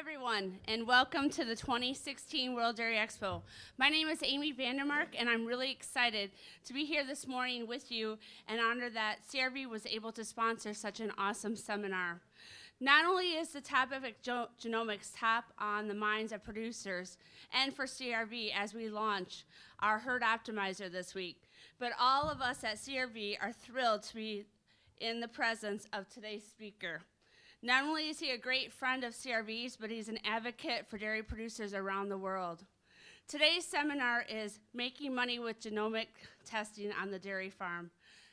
everyone, and welcome to the 2016 World Dairy Expo. My name is Amy Vandermark, and I'm really excited to be here this morning with you and honored that CRV was able to sponsor such an awesome seminar. Not only is the topic of genomics top on the minds of producers and for CRV as we launch our herd optimizer this week, but all of us at CRV are thrilled to be in the presence of today's speaker. Not only is he a great friend of CRV's, but he's an advocate for dairy producers around the world. Today's seminar is Making Money with Genomic Testing on the Dairy Farm.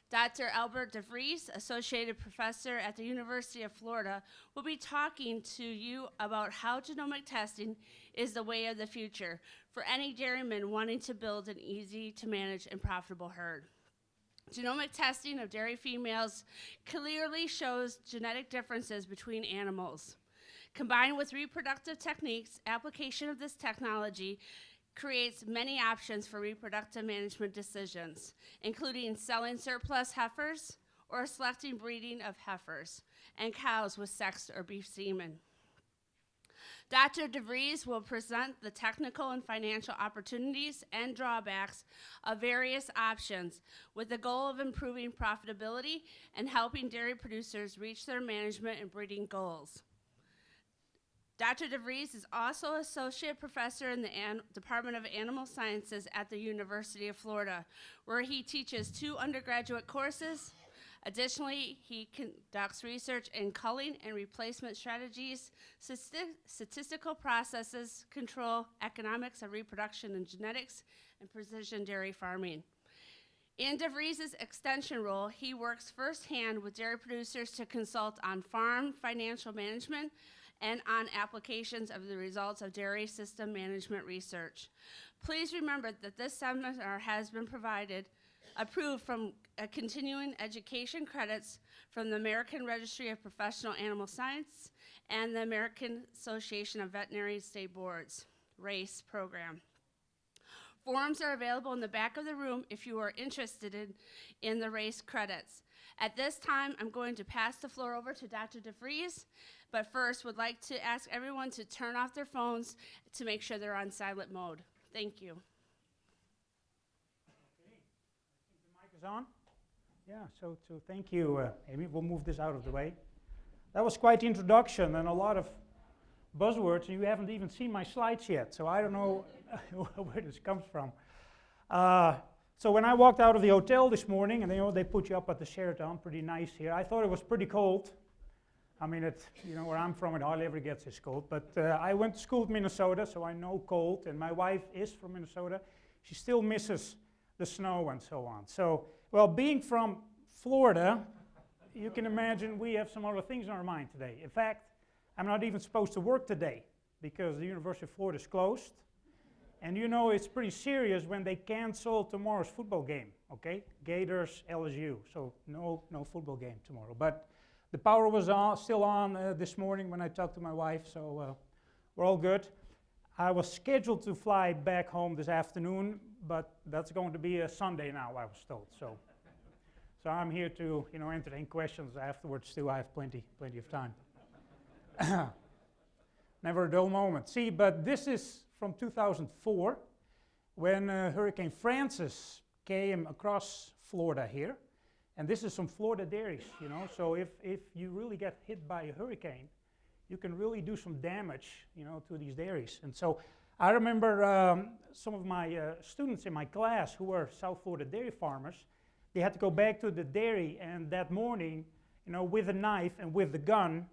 Dr. Albert DeVries, Associated Professor at the University of Florida, will be talking to you about how genomic testing is the way of the future for any dairyman wanting to build an easy to manage and profitable herd. Genomic testing of dairy females clearly shows genetic differences between animals. Combined with reproductive techniques, application of this technology creates many options for reproductive management decisions, including selling surplus heifers or selecting breeding of heifers and cows with sexed or beef semen. Dr. DeVries will present the technical and financial opportunities and drawbacks of various options with the goal of improving profitability and helping dairy producers reach their management and breeding goals. Dr. DeVries is also Associate Professor in the Department of Animal Sciences at the University of Florida, where he teaches 2 undergraduate courses. Additionally, he conducts research in culling and replacement strategies, statistical processes, control, economics of reproduction and genetics, and precision dairy farming. In DeVries' extension role, he works firsthand with dairy producers to consult on farm financial management and on applications of the results of dairy system management research. Please remember that this seminar has been approved from continuing education credits from the American Registry of Professional Animal Science and the American Association of Veterinary State Boards, RACE program. Forms are available in the back of the room if you are interested in the RACE credits. At this time, I'm going to pass the floor over to Dr. DeVries, but first would like to ask everyone to turn off their phones to make sure they're on silent mode. Thank you. Is on? Yeah, so thank you, Amy. We'll move this out of the way. That was quite the introduction and a lot of buzzwords, and you haven't even seen my slides yet, so I don't know where this comes from. So when I walked out of the hotel this morning, and they put you up at the Sheraton, pretty nice here, I thought it was pretty cold. I mean, where I'm from, it hardly ever gets this cold, but I went to school in Minnesota, so I know cold, and my wife is from Minnesota. She still misses the snow and so on. So, well, being from Florida, you can imagine we have some other things on our mind today. In fact, I'm not even supposed to work today because the University of Florida is closed. And you know it's pretty serious when they cancel tomorrow's football game, okay? Gators, LSU, so no football game tomorrow. But the power was still on this morning when I talked to my wife, so we're all good. I was scheduled to fly back home this afternoon, but that's going to be a Sunday now, I was told. So I'm here to entertain questions afterwards too. I have plenty of time. Never a dull moment. See, but this is from 2004, when Hurricane Francis came across Florida here, and this is some Florida dairies, So if you really get hit by a hurricane, you can really do some damage, to these dairies. And so I remember some of my students in my class who were South Florida dairy farmers, they had to go back to the dairy and that morning, with a knife and with the gun,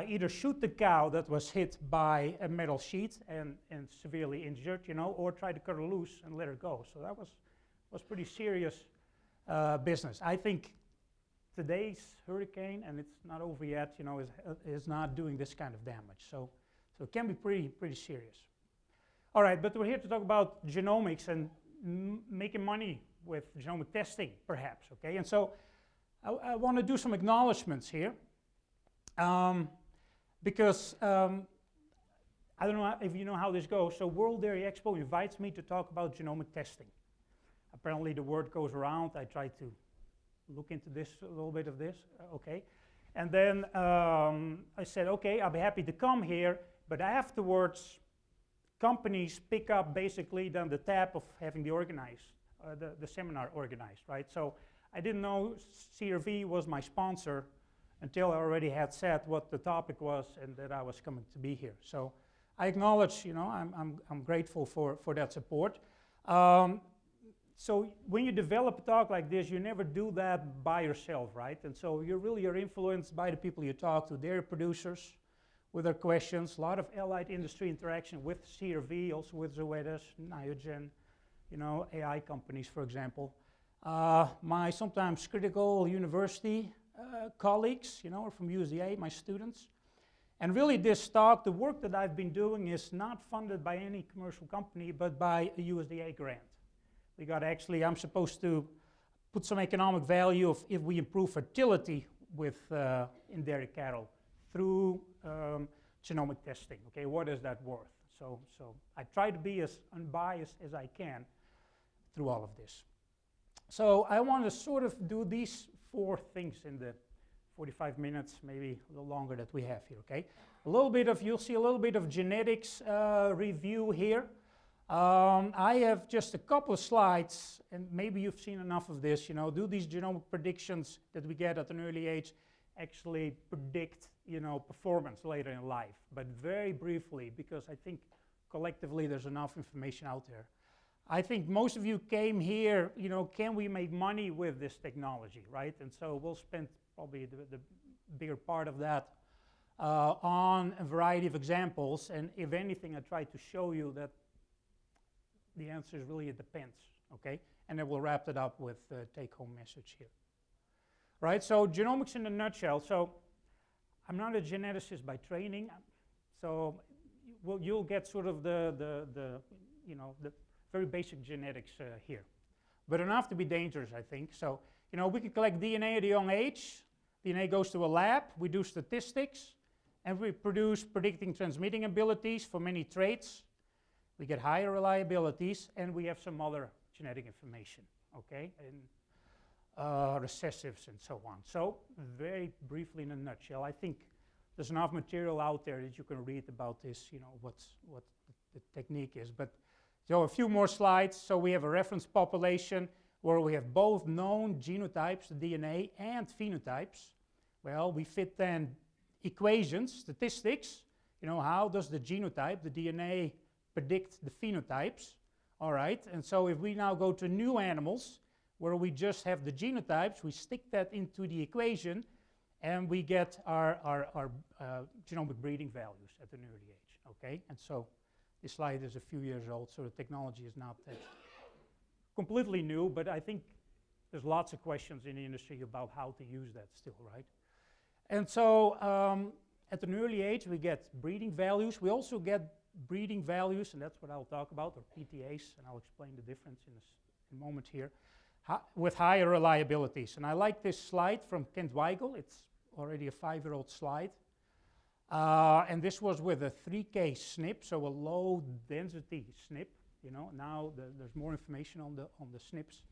either shoot the cow that was hit by a metal sheet and severely injured, or try to cut her loose and let her go. So that was pretty serious business. I think today's hurricane, and it's not over yet, is not doing this kind of damage. So it can be pretty serious. All right, but we're here to talk about genomics and making money with genomic testing, perhaps, okay? And so I want to do some acknowledgements here because I don't know if you know how this goes. So World Dairy Expo invites me to talk about genomic testing. Apparently the word goes around. I try to look into this, a little bit of this, okay? And then I said, okay, I'll be happy to come here, but afterwards, companies pick up basically then the tab of having the seminar organized, right? So I didn't know CRV was my sponsor until I already had said what the topic was and that I was coming to be here. So I acknowledge, you know, I'm grateful for that support. So when you develop a talk like this, you never do that by yourself, right? And so you're influenced by the people you talk to, their producers, with their questions, a lot of allied industry interaction with CRV, also with Zoetis, Niagen, you know, AI companies, for example. My sometimes critical university colleagues, you know, are from USDA, my students. And really this talk, the work that I've been doing is not funded by any commercial company, but by a USDA grant. We got actually, I'm supposed to put some economic value of if we improve fertility with in dairy cattle through genomic testing. Okay, what is that worth? So I try to be as unbiased as I can through all of this. So I want to sort of do these 4 things in the 45 minutes, maybe a little longer that we have here, okay? You'll see a little bit of genetics review here. I have just a couple of slides, and maybe you've seen enough of this, you know, do these genomic predictions that we get at an early age actually predict, you know, performance later in life, but very briefly, because I think collectively there's enough information out there. I think most of you came here, you know, can we make money with this technology, right? And so we'll spend probably the bigger part of that on a variety of examples, and if anything, I try to show you that the answer is really it depends, okay? And then we'll wrap it up with the take-home message here. Right, so genomics in a nutshell. So I'm not a geneticist by training, so you'll get sort of the very basic genetics here, but enough to be dangerous, I think. So, you know, we can collect DNA at a young age. DNA goes to a lab, we do statistics, and we produce predicting transmitting abilities for many traits. We get higher reliabilities, and we have some other genetic information, okay, and recessives and so on. So very briefly in a nutshell, I think there's enough material out there that you can read about this, you know, what the technique is. But so a few more slides. So we have a reference population where we have both known genotypes, the DNA, and phenotypes. Well, we fit then equations, statistics, you know, how does the genotype, the DNA, predict the phenotypes, all right? And so if we now go to new animals, where we just have the genotypes, we stick that into the equation, and we get our genomic breeding values at an early age, okay? And so this slide is a few years old, so the technology is not that completely new, but I think there's lots of questions in the industry about how to use that still, right? And so at an early age, we get breeding values. We also get breeding values, and that's what I'll talk about, or PTAs, and I'll explain the difference in a moment here, with higher reliabilities. And I like this slide from Kent Weigel. It's already a 5-year-old slide. And this was with a 3K SNP, so a low density SNP. You know, now there's more information on the SNPs.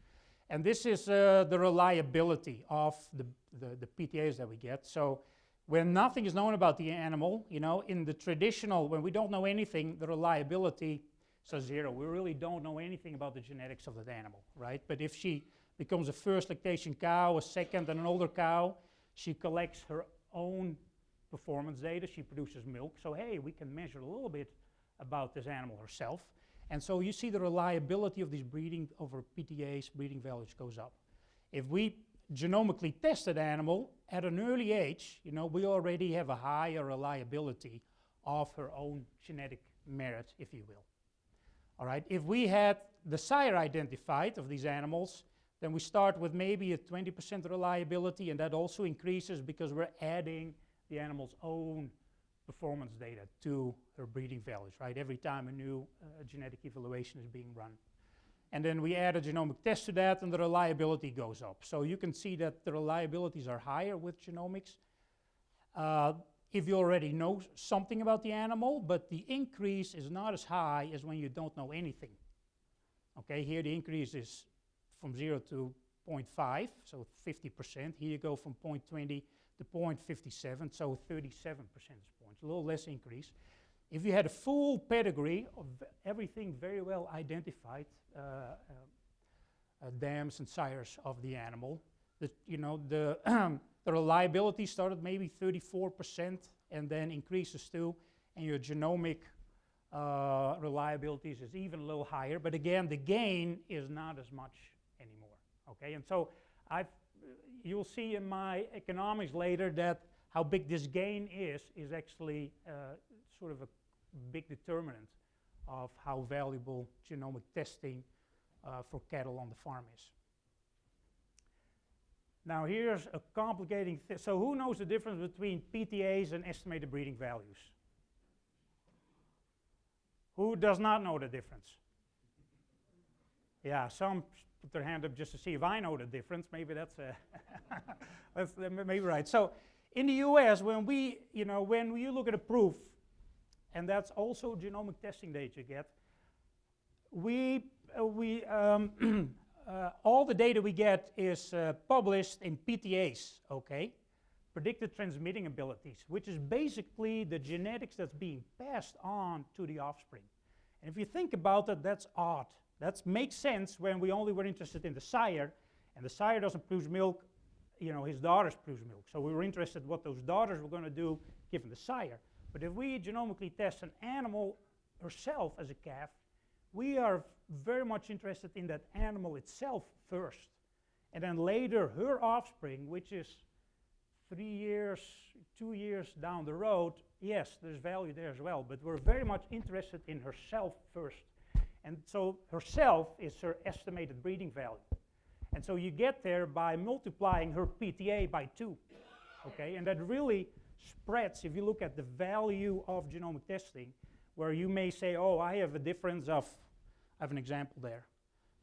And this is the reliability of the PTAs that we get. So when nothing is known about the animal, you know, in the traditional, when we don't know anything, the reliability is 0. We really don't know anything about the genetics of that animal, right? But if she becomes a first lactation cow, a second, and an older cow, she collects her own performance data. She produces milk. So, hey, we can measure a little bit about this animal herself. And so you see the reliability of these breeding over PTAs, breeding values goes up. If we genomically test an animal at an early age, you know, we already have a higher reliability of her own genetic merit, if you will. All right, if we had the sire identified of these animals, then we start with maybe a 20% reliability, and that also increases because we're adding the animal's own performance data to her breeding values, right? Every time a new genetic evaluation is being run. And then we add a genomic test to that, and the reliability goes up. So you can see that the reliabilities are higher with genomics if you already know something about the animal, but the increase is not as high as when you don't know anything. Okay, here the increase is from 0 to 0.5, so 50%. Here you go from 0.20 to to 0.57, so 37 percentage points, a little less increase. If you had a full pedigree of everything very well identified, dams and sires of the animal, the the reliability started maybe 34% and then increases too, and your genomic reliabilities is even a little higher, but again, the gain is not as much anymore, okay? And so you'll see in my economics later that how big this gain is actually sort of a big determinant of how valuable genomic testing for cattle on the farm is. Now here's a complicating thing. So who knows the difference between PTAs and estimated breeding values? Who does not know the difference? Yeah, some put their hand up just to see if I know the difference. Maybe that's maybe right. So in the US, when you look at a proof, and that's also genomic testing data you get, all the data we get is published in PTAs, okay? Predicted transmitting abilities, which is basically the genetics that's being passed on to the offspring. And if you think about it, that's odd. That makes sense when we only were interested in the sire, and the sire doesn't produce milk, his daughters produce milk. So we were interested what those daughters were going to do given the sire. But if we genomically test an animal herself as a calf, we are very much interested in that animal itself first. And then later, her offspring, which is 3 years, 2 years down the road, yes, there's value there as well, but we're very much interested in herself first. And so herself is her estimated breeding value. And so you get there by multiplying her PTA by 2, okay? And that really spreads, if you look at the value of genomic testing, where you may say, oh, I have a difference of, I have an example there.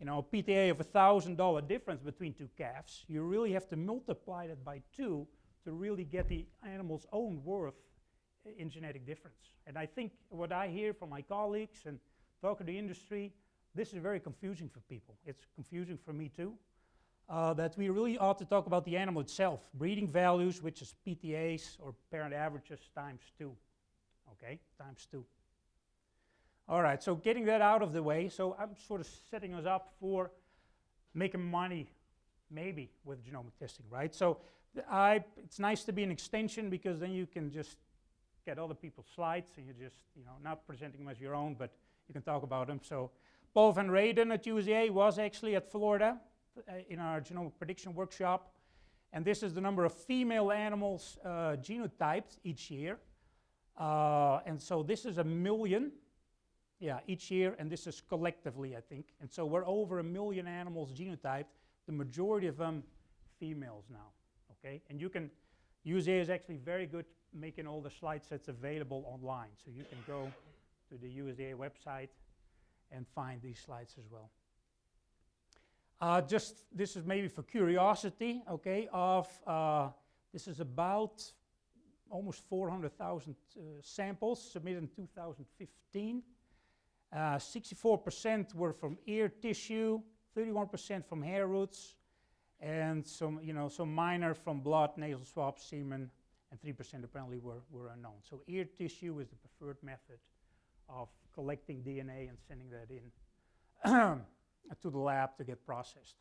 A PTA of $1,000 difference between 2 calves, you really have to multiply that by 2 to really get the animal's own worth in genetic difference. And I think what I hear from my colleagues and talking to the industry, this is very confusing for people. It's confusing for me too. That we really ought to talk about the animal itself, breeding values, which is PTAs or parent averages times 2, okay, times 2. All right, so getting that out of the way, so I'm sort of setting us up for making money, maybe, with genomic testing, right? So it's nice to be an extension because then you can just get other people's slides and you're just, not presenting them as your own, but you can talk about them. So Paul van Reyden at USDA was actually at Florida in our genomic prediction workshop, and this is the number of female animals genotyped each year. And so this is 1 million. Yeah, each year, and this is collectively, I think. And so we're over 1 million animals genotyped, the majority of them females now, okay? And USDA is actually very good making all the slide sets available online. So you can go to the USDA website and find these slides as well. This is maybe for curiosity, okay, this is about almost 400,000 samples submitted in 2015. 64% were from ear tissue, 31% from hair roots, and some minor from blood, nasal swabs, semen, and 3% apparently were unknown. So ear tissue is the preferred method of collecting DNA and sending that in to the lab to get processed.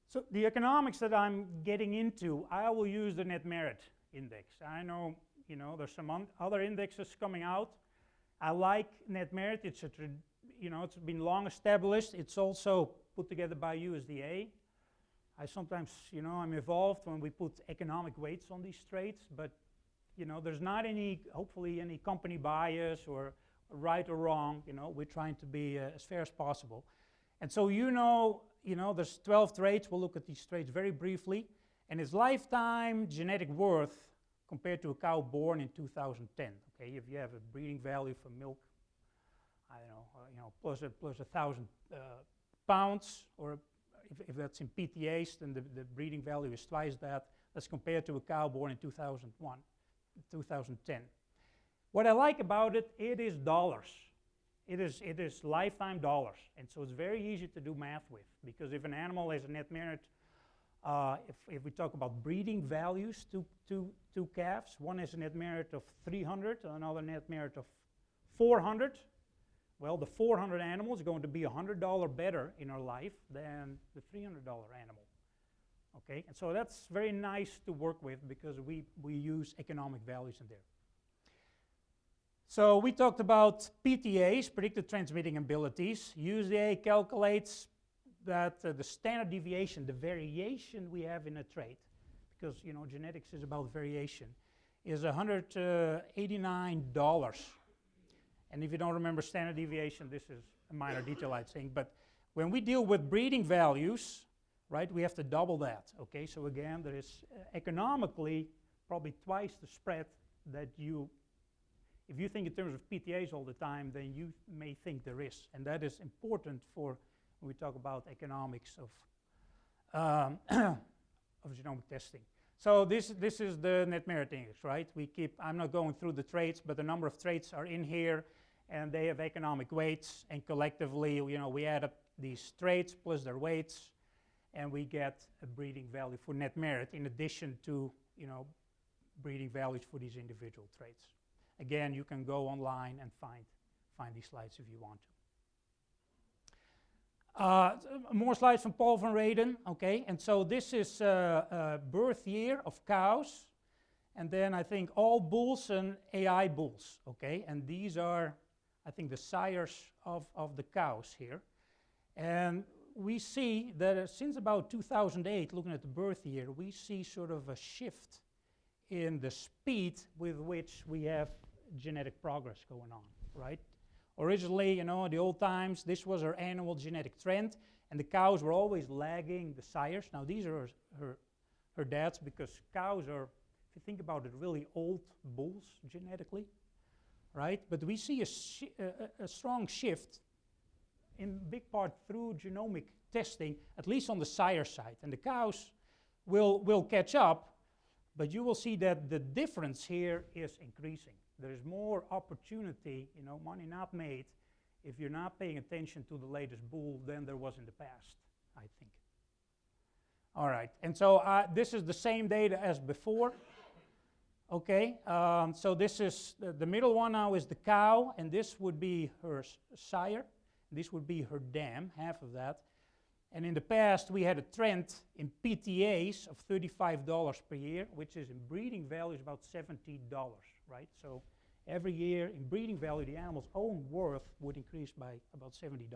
So the economics that I'm getting into, I will use the net merit index. I know, there's some other indexes coming out. I like net merit. It's been long established. It's also put together by USDA. I sometimes, I'm involved when we put economic weights on these traits, but there's not hopefully any company bias or right or wrong. We're trying to be as fair as possible. And so there's 12 traits. We'll look at these traits very briefly. And its lifetime genetic worth compared to a cow born in 2010. Okay, if you have a breeding value for milk, I don't know, plus 1,000 pounds, or if that's in PTAs, then the breeding value is twice that. That's compared to a cow born in 2010. What I like about it, it is dollars. It is lifetime dollars, and so it's very easy to do math with, because if an animal has a net merit If we talk about breeding values, two calves, one has a net merit of 300, another net merit of 400. Well, the 400 animal is going to be $100 better in our life than the $300 animal. Okay, and so that's very nice to work with because we use economic values in there. So we talked about PTAs, predicted transmitting abilities. USDA calculates that the standard deviation, the variation we have in a trait, because genetics is about variation, is $189. And if you don't remember standard deviation, this is a minor detail I think. But when we deal with breeding values, right, we have to double that. Okay, so again, there is economically probably twice the spread that if you think in terms of PTAs all the time, then you may think there is. And that is important for when we talk about economics of genomic testing. So this is the net merit index, right? I'm not going through the traits, but the number of traits are in here, and they have economic weights, and collectively, we add up these traits plus their weights, and we get a breeding value for net merit in addition to, breeding values for these individual traits. Again, you can go online and find these slides if you want to. More slides from Paul van Reden, okay, and so this is birth year of cows, and then I think all bulls and AI bulls, okay, and these are, I think, the sires of the cows here. And we see that since about 2008, looking at the birth year, we see sort of a shift in the speed with which we have genetic progress going on, right? Originally, in the old times, this was her annual genetic trend, and the cows were always lagging the sires. Now, these are her dads, because cows are, if you think about it, really old bulls genetically, right? But we see a strong shift in big part through genomic testing, at least on the sire side. And the cows will catch up, but you will see that the difference here is increasing. There is more opportunity, money not made, if you're not paying attention to the latest bull than there was in the past, I think. All right, and so this is the same data as before. Okay, so this is, the middle one now is the cow, and this would be her sire. This would be her dam, half of that. And in the past, we had a trend in PTAs of $35 per year, which is in breeding value is about $70, right? So every year in breeding value, the animal's own worth would increase by about $70.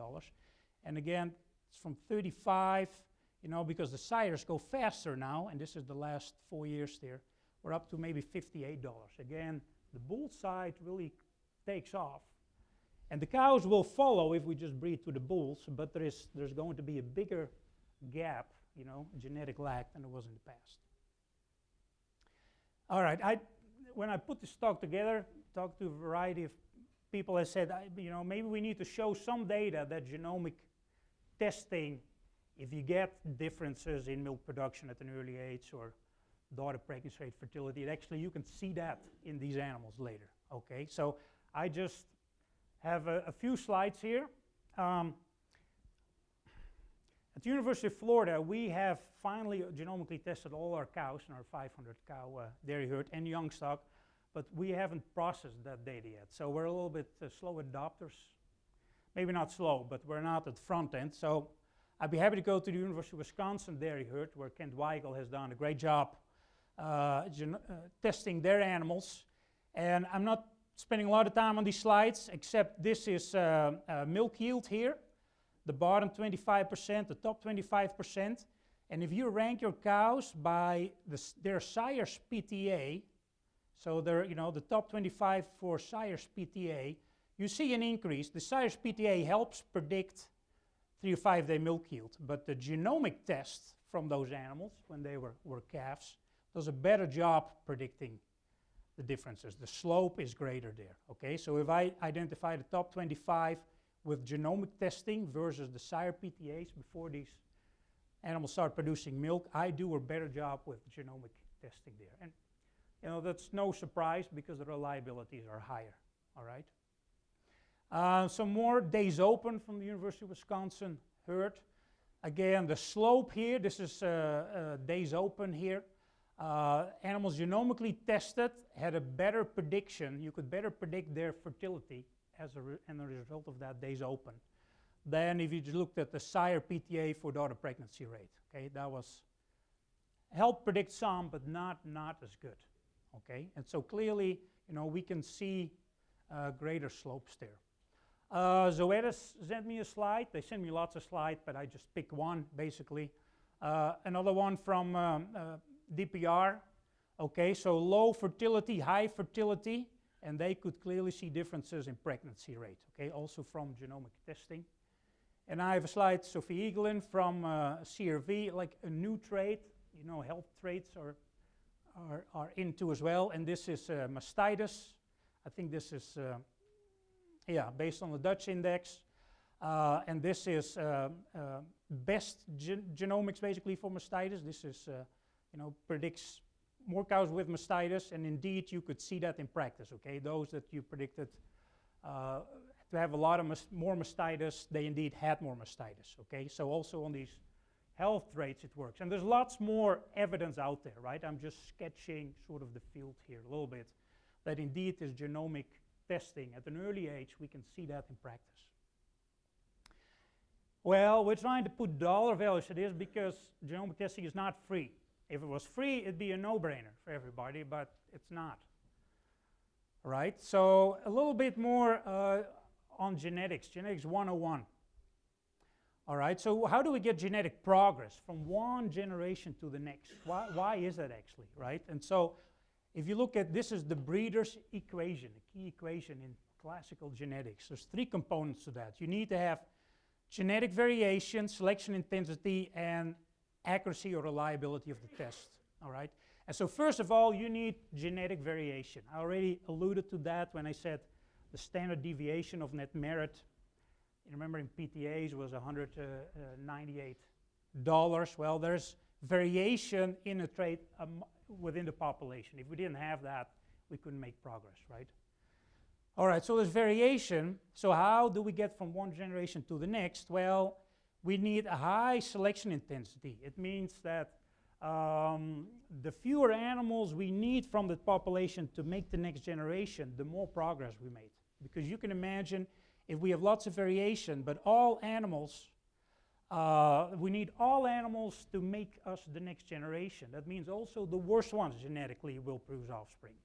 And again, it's from 35, because the sires go faster now, and this is the last 4 years there, we're up to maybe $58. Again, the bull side really takes off. And the cows will follow if we just breed to the bulls, but there's going to be a bigger gap, genetic lag than there was in the past. All right, when I put this talk together, talked to a variety of people, I said, maybe we need to show some data that genomic testing, if you get differences in milk production at an early age or daughter pregnancy rate, fertility, actually you can see that in these animals later, okay? So I just have a few slides here. At the University of Florida, we have finally genomically tested all our cows in our 500 cow dairy herd and young stock, but we haven't processed that data yet. So we're a little bit slow adopters. Maybe not slow, but we're not at the front end. So I'd be happy to go to the University of Wisconsin dairy herd, where Kent Weigel has done a great job testing their animals. And I'm not spending a lot of time on these slides, except this is milk yield here, the bottom 25%, the top 25%. And if you rank your cows by their sire's PTA, so they're, the top 25 for sire's PTA, you see an increase. The sire's PTA helps predict 3 to 5 day milk yield, but the genomic test from those animals, when they were calves, does a better job predicting the differences. The slope is greater there, okay? So if I identify the top 25 with genomic testing versus the sire PTAs before these animals start producing milk, I do a better job with genomic testing there. And that's no surprise because the reliabilities are higher, all right? Some more days open from the University of Wisconsin herd. Again, the slope here, this is days open here. Animals genomically tested had a better prediction. You could better predict their fertility as a result of that days open than if you just looked at the sire PTA for daughter pregnancy rate. Okay, that was helped predict some, but not as good. Okay, and so clearly, we can see greater slopes there. Zoetis sent me a slide. They sent me lots of slides, but I just picked one basically. Another one from DPR. Okay, so low fertility, high fertility, and they could clearly see differences in pregnancy rate. Okay, also from genomic testing. And I have a slide, Sophie Eaglin from CRV, like a new trait. Health traits are into as well. And this is Mastitis. I think this is, based on the Dutch index. And this is best genomics basically for mastitis. This is, predicts more cows with mastitis. And indeed, you could see that in practice, okay? Those that you predicted to have a lot of more mastitis, they indeed had more mastitis, okay? So also on these health traits, it works. And there's lots more evidence out there, right? I'm just sketching sort of the field here a little bit, that indeed this genomic testing at an early age, we can see that in practice. Well, we're trying to put dollar values to this because genomic testing is not free. If it was free, it'd be a no-brainer for everybody, but it's not. All right, so a little bit more on genetics 101. All right, so how do we get genetic progress from one generation to the next? Why is that actually, right? And so if you look at, this is the breeder's equation, a key equation in classical genetics. There's three components to that. You need to have genetic variation, selection intensity, and accuracy or reliability of the test, all right? And so first of all, you need genetic variation. I already alluded to that when I said the standard deviation of net merit. You remember in PTAs was $198. Well, there's variation in a trait within the population. If we didn't have that, we couldn't make progress, right? All right, so there's variation. So how do we get from one generation to the next? Well, we need a high selection intensity. It means that the fewer animals we need from the population to make the next generation, the more progress we made. Because you can imagine if we have lots of variation, but all animals, we need all animals to make us the next generation. That means also the worst ones genetically will produce offspring,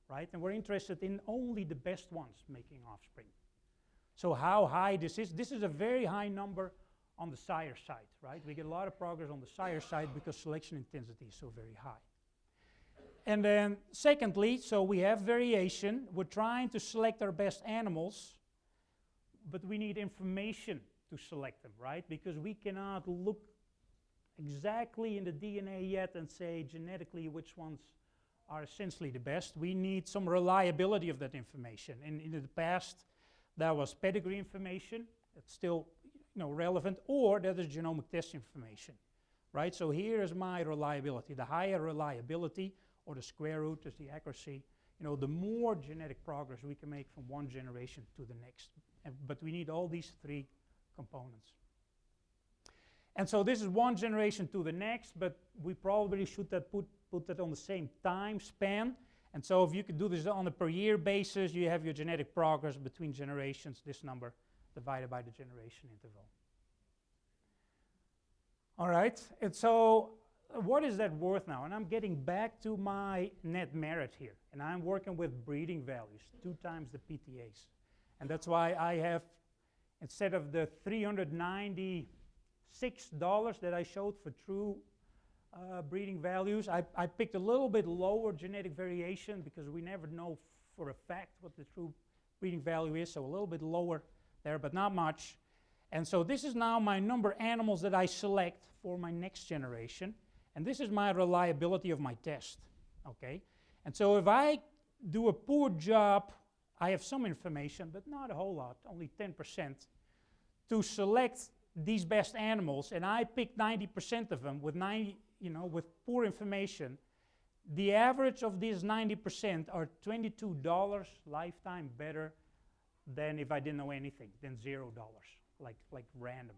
right? And we're interested in only the best ones making offspring. So how high this is a very high number on the sire side, right? We get a lot of progress on the sire side because selection intensity is so very high. And then secondly, so we have variation. We're trying to select our best animals, but we need information to select them, right? Because we cannot look exactly in the DNA yet and say genetically which ones are essentially the best. We need some reliability of that information. And in the past, that was pedigree information. It's still relevant, or that is genomic test information, right? So here is my reliability. The higher reliability, or the square root is the accuracy, the more genetic progress we can make from one generation to the next. But we need all these three components. And so this is one generation to the next, but we probably should put that on the same time span. And so if you could do this on a per year basis, you have your genetic progress between generations, this number divided by the generation interval. All right, and so what is that worth now? And I'm getting back to my net merit here, and I'm working with breeding values, 2 times the PTAs. And that's why I have, instead of the $396 that I showed for true breeding values, I picked a little bit lower genetic variation because we never know for a fact what the true breeding value is, so a little bit lower there, but not much. And so this is now my number of animals that I select for my next generation, and this is my reliability of my test, okay? And so if I do a poor job, I have some information, but not a whole lot, only 10%, to select these best animals, and I pick 90% of them with with poor information. The average of these 90% are $22 lifetime better than if I didn't know anything, than $0, like random,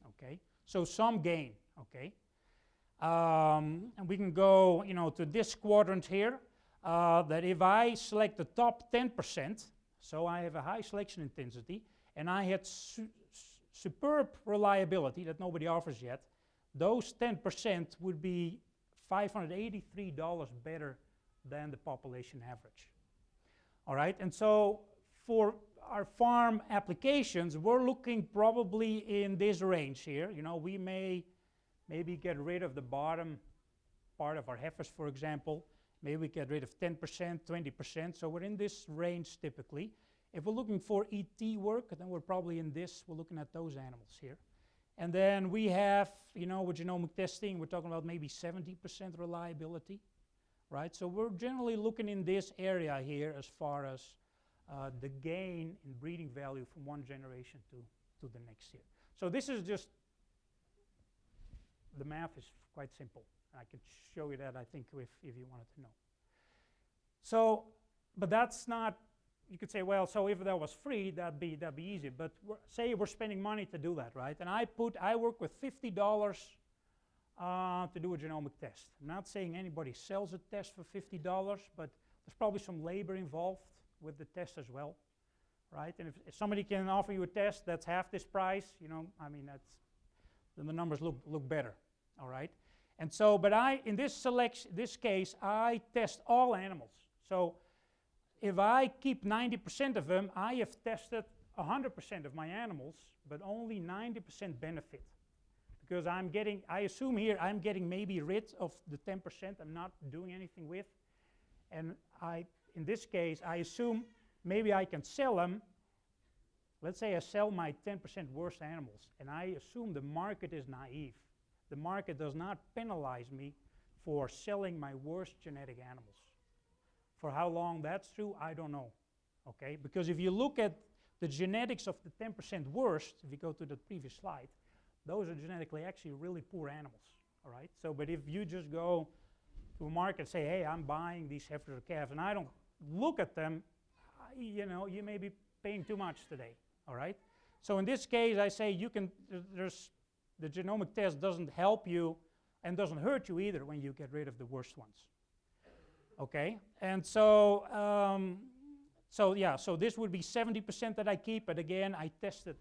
okay? So some gain, okay? And we can go, to this quadrant here, that if I select the top 10%, so I have a high selection intensity, and I had superb reliability that nobody offers yet, those 10% would be $583 better than the population average. All right, and so for our farm applications, we're looking probably in this range here. We may maybe get rid of the bottom part of our heifers, for example. Maybe we get rid of 10%, 20%, so we're in this range typically. If we're looking for ET work, then we're probably in this, we're looking at those animals here. And then we have, with genomic testing, we're talking about maybe 70% reliability, right? So we're generally looking in this area here as far as the gain in breeding value from one generation to the next year. So this is just, the math is quite simple. I can show you that, I think, if you wanted to know. So, but that's not, you could say, well, so if that was free, that'd be easy. But say we're spending money to do that, right? And I work with $50 to do a genomic test. I'm not saying anybody sells a test for $50, but there's probably some labor involved with the test as well, right? And if somebody can offer you a test that's half this price, I mean, then the numbers look better, all right? And so, but in this case, I test all animals. So if I keep 90% of them, I have tested 100% of my animals, but only 90% benefit. Because I assume here I'm getting maybe rid of the 10% I'm not doing anything with. And in this case, I assume maybe I can sell them. Let's say I sell my 10% worst animals, and I assume the market is naive. The market does not penalize me for selling my worst genetic animals. For how long that's true, I don't know, okay? Because if you look at the genetics of the 10% worst, if you go to the previous slide, those are genetically actually really poor animals, all right? So, but if you just go to a market and say, hey, I'm buying these heifers or calves, and I don't look at them, you may be paying too much today, all right? So in this case, I say the genomic test doesn't help you and doesn't hurt you either when you get rid of the worst ones. Okay, and so, so this would be 70% that I keep, but again, I tested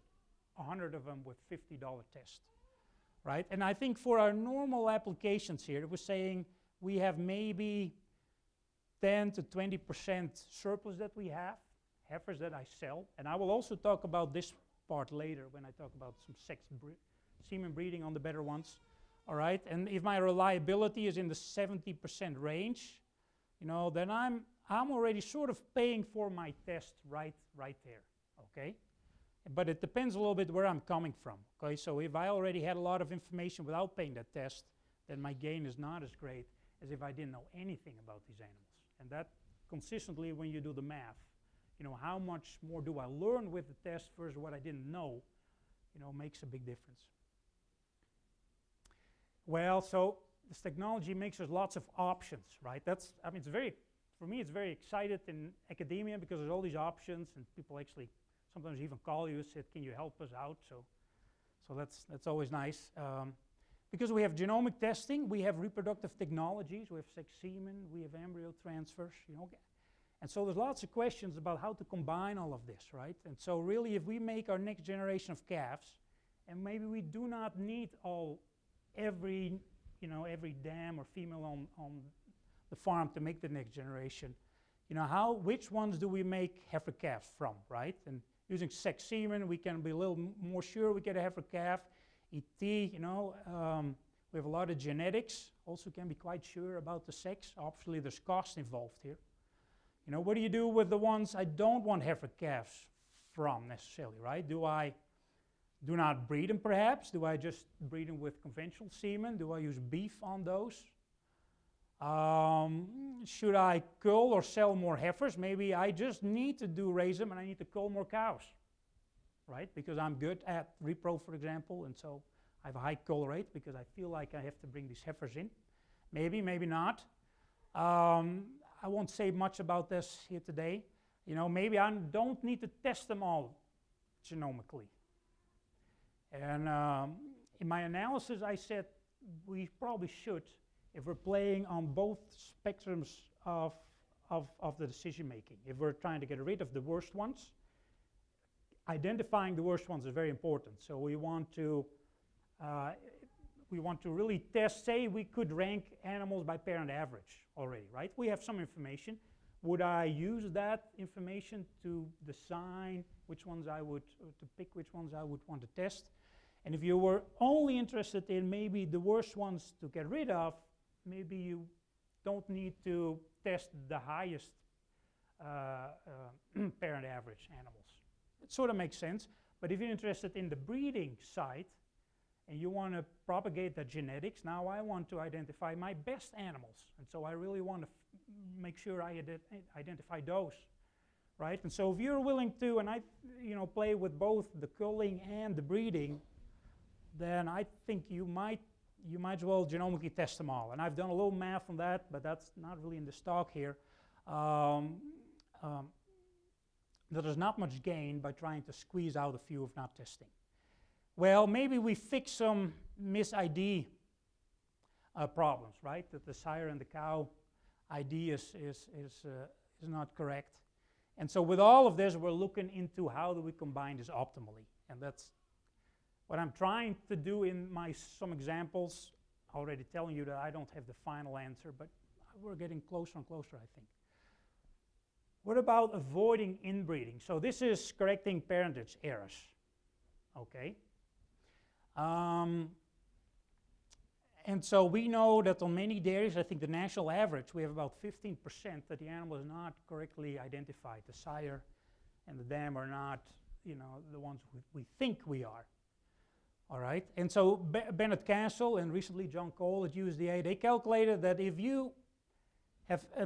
100 of them with $50 test, right? And I think for our normal applications here, it was saying we have maybe 10 to 20% surplus that we have, heifers that I sell, and I will also talk about this part later when I talk about some semen breeding on the better ones, all right? And if my reliability is in the 70% range, then I'm already sort of paying for my test right there, okay? But it depends a little bit where I'm coming from, okay? So if I already had a lot of information without paying that test, then my gain is not as great as if I didn't know anything about these animals. And that consistently, when you do the math, how much more do I learn with the test versus what I didn't know, makes a big difference. Well, so this technology makes us lots of options, right? For me, it's very excited in academia because there's all these options, and people actually sometimes even call you and say, can you help us out? So that's always nice. Because we have genomic testing, we have reproductive technologies, we have sex semen, we have embryo transfers, And so there's lots of questions about how to combine all of this, right? And so really, if we make our next generation of calves, and maybe we do not need every dam or female on the farm to make the next generation, which ones do we make heifer calves from, right? And using sex semen, we can be a little more sure we get a heifer calf. ET, we have a lot of genetics, also can be quite sure about the sex. Obviously, there's cost involved here. What do you do with the ones I don't want heifer calves from necessarily, right? Do I do not breed them perhaps? Do I just breed them with conventional semen? Do I use beef on those? Should I cull or sell more heifers? Maybe I just need to raise them and I need to cull more cows, right? Because I'm good at repro, for example, and so I have a high cull rate because I feel like I have to bring these heifers in. Maybe, maybe not. I won't say much about this here today. Maybe I don't need to test them all genomically. And in my analysis, I said we probably should, if we're playing on both spectrums of the decision making. If we're trying to get rid of the worst ones, identifying the worst ones is very important. So we want to really test, say we could rank animals by parent average already, right? We have some information. Would I use that information to design which ones I would, to pick which ones I would want to test? And if you were only interested in maybe the worst ones to get rid of, maybe you don't need to test the highest parent average animals. It sort of makes sense, but if you're interested in the breeding side and you want to propagate the genetics, now I want to identify my best animals, and so I really want to make sure I identify those, right? And so if you're willing to, and play with both the culling and the breeding, then I think you might as well genomically test them all. And I've done a little math on that, but that's not really in the stock here. That there's not much gain by trying to squeeze out a few of not testing. Well, maybe we fix some mis-ID problems, right? That the sire and the cow ID is not correct. And so with all of this, we're looking into how do we combine this optimally. And that's what I'm trying to do in some examples. Already telling you that I don't have the final answer, but we're getting closer and closer, I think. What about avoiding inbreeding? So this is correcting parentage errors, okay? And so we know that on many dairies, I think the national average, we have about 15% that the animal is not correctly identified. The sire and the dam are not, the ones we think we are. All right, and so Bennett Castle and recently John Cole at USDA, they calculated that if you have a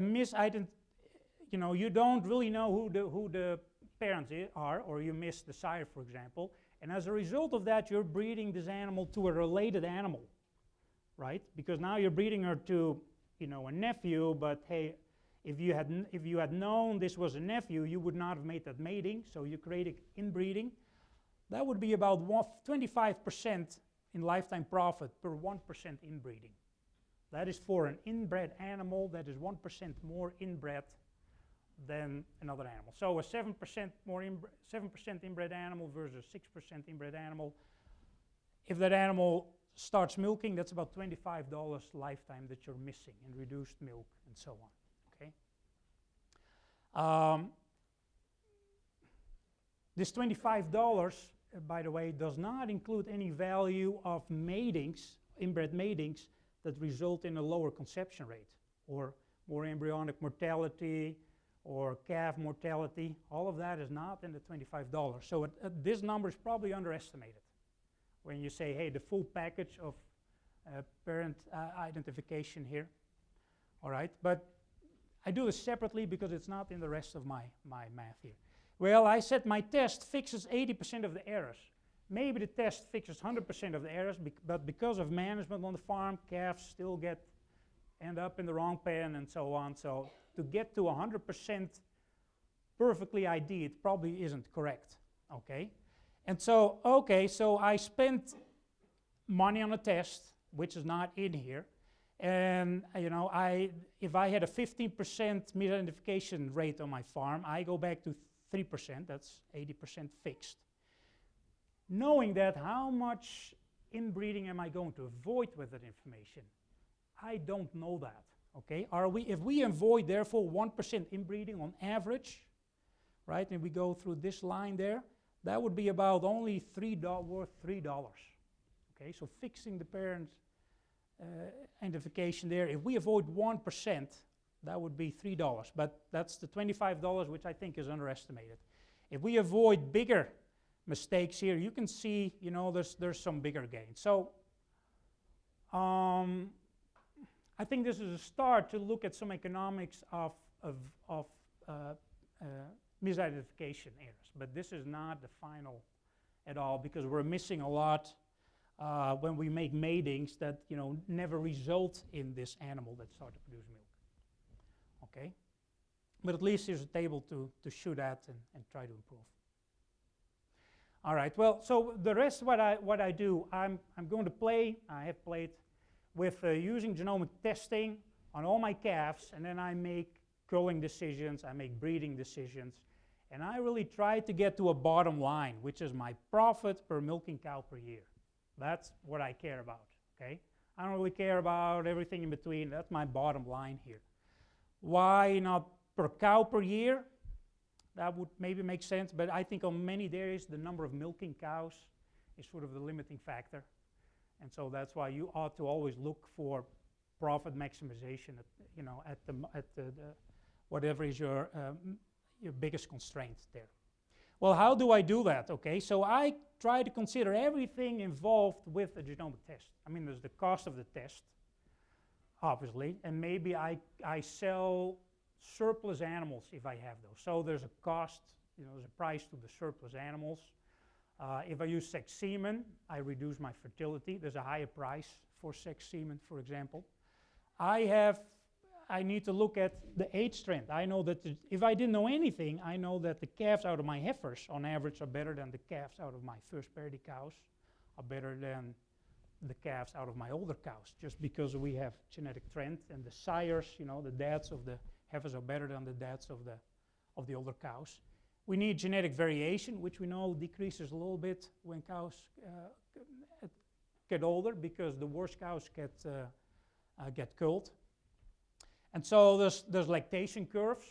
you don't really know who the parents are, or you miss the sire, for example, and as a result of that, you're breeding this animal to a related animal, right? Because now you're breeding her to, a nephew, but hey, if you had known this was a nephew, you would not have made that mating, so you created inbreeding. That would be about 25% in lifetime profit per 1% inbreeding. That is for an inbred animal that is 1% more inbred than another animal. So a 7% inbred animal versus 6% inbred animal. If that animal starts milking, that's about $25 lifetime that you're missing in reduced milk and so on. Okay. This $25, by the way, does not include any value of matings, inbred matings, that result in a lower conception rate or more embryonic mortality or calf mortality. All of that is not in the $25. So this number is probably underestimated when you say, hey, the full package of parent identification here. All right, but I do this separately because it's not in the rest of my math here. Well, I said my test fixes 80% of the errors. Maybe the test fixes 100% of the errors, but because of management on the farm, calves still end up in the wrong pen and so on. So to get to 100% perfectly ID, it probably isn't correct, okay? And so, okay, so I spent money on a test, which is not in here, and if I had a 15% misidentification rate on my farm, I go back to 3%, that's 80% fixed. Knowing that, how much inbreeding am I going to avoid with that information? I don't know that, okay? If we avoid, therefore, 1% inbreeding on average, right, and we go through this line there, that would be about only worth $3, okay? So fixing the parent identification there, if we avoid 1%, that would be $3, but that's the $25, which I think is underestimated. If we avoid bigger mistakes here, you can see, there's some bigger gains. So I think this is a start to look at some economics of misidentification errors, but this is not the final at all because we're missing a lot when we make matings that never result in this animal that starts to produce milk. Okay, but at least there's a table to shoot at and try to improve. All right, well, so the rest of what I do, I'm going to play, I have played with using genomic testing on all my calves, and then I make culling decisions, I make breeding decisions, and I really try to get to a bottom line, which is my profit per milking cow per year. That's what I care about, okay? I don't really care about everything in between. That's my bottom line here. Why not per cow per year? That would maybe make sense, but I think on many dairies, the number of milking cows is sort of the limiting factor. And so that's why you ought to always look for profit maximization at the whatever is your biggest constraint there. Well, how do I do that? Okay, so I try to consider everything involved with a genomic test. I mean, there's the cost of the test, obviously, and maybe I sell surplus animals if I have those. So there's a cost, there's a price to the surplus animals. If I use sex semen, I reduce my fertility. There's a higher price for sex semen, for example. I need to look at the age trend. I know that if I didn't know anything, I know that the calves out of my heifers, on average, are better than the calves out of my first parity cows, are better than the calves out of my older cows, just because we have genetic trend, and the sires, the dads of the heifers are better than the dads of the older cows. We need genetic variation, which we know decreases a little bit when cows get older, because the worst cows get culled. And so there's lactation curves.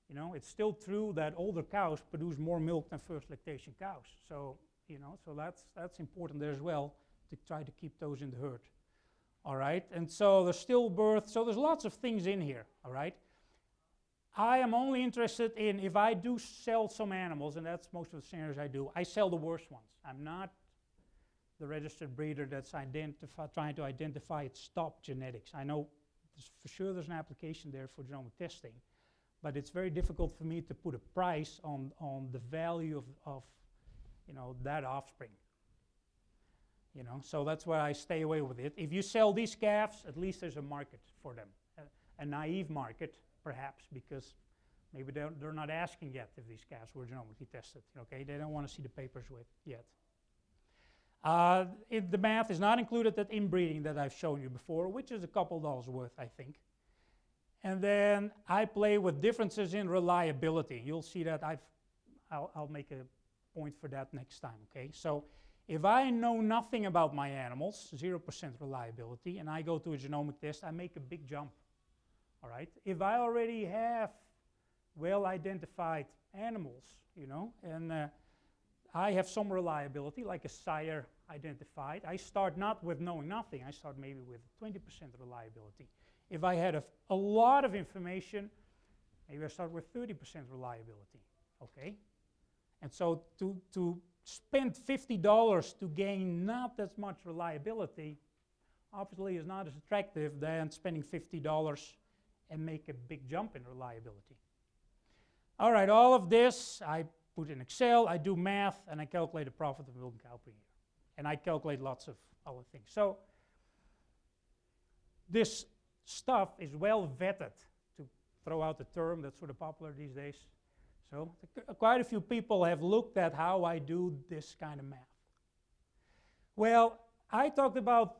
It's still true that older cows produce more milk than first lactation cows. So so that's important there as well, to try to keep those in the herd. All right, and so there's stillbirth. So there's lots of things in here. All right. I am only interested in, if I do sell some animals, and that's most of the scenarios I do, I sell the worst ones. I'm not the registered breeder that's trying to identify its top genetics. I know for sure there's an application there for genomic testing, but it's very difficult for me to put a price on the value of that offspring. So that's why I stay away with it. If you sell these calves, at least there's a market for them, a naive market, perhaps, because maybe they're not asking yet if these calves were genomically tested. Okay, they don't want to see the papers with yet. The math is not included that inbreeding that I've shown you before, which is a couple dollars worth, I think. And then I play with differences in reliability. You'll see that I'll make a point for that next time. Okay, so if I know nothing about my animals, 0% reliability, and I go to a genomic test, I make a big jump. All right. If I already have well-identified animals, and I have some reliability, like a sire identified, I start not with knowing nothing. I start maybe with 20% reliability. If I had a lot of information, maybe I start with 30% reliability. Okay. And so to spend $50 to gain not as much reliability, obviously is not as attractive than spending $50 and make a big jump in reliability. All right, all of this I put in Excel, I do math, and I calculate the profit of a milking cow per year. And I calculate lots of other things. So this stuff is well vetted, to throw out the term that's sort of popular these days. So quite a few people have looked at how I do this kind of math. Well, I talked about,